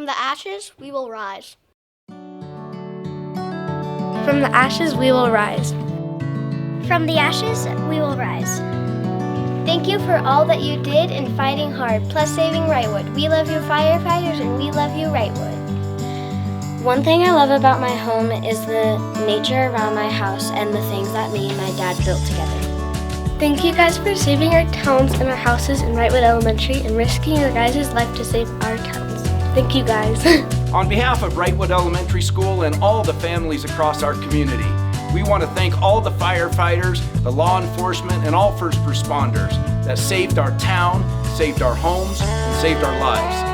From the ashes, we will rise. From the ashes, we will rise. From the ashes, we will rise. Thank you for all that you did in fighting hard, plus saving Wrightwood. We love you, firefighters, and we love you, Wrightwood. One thing I love about my home is the nature around my house and the things that me and my dad built together. Thank you guys for saving our towns and our houses in Wrightwood Elementary and risking your guys' life to save our towns. Thank you guys. On behalf of Wrightwood Elementary School and all the families across our community, we want to thank all the firefighters, the law enforcement, and all first responders that saved our town, saved our homes, and saved our lives.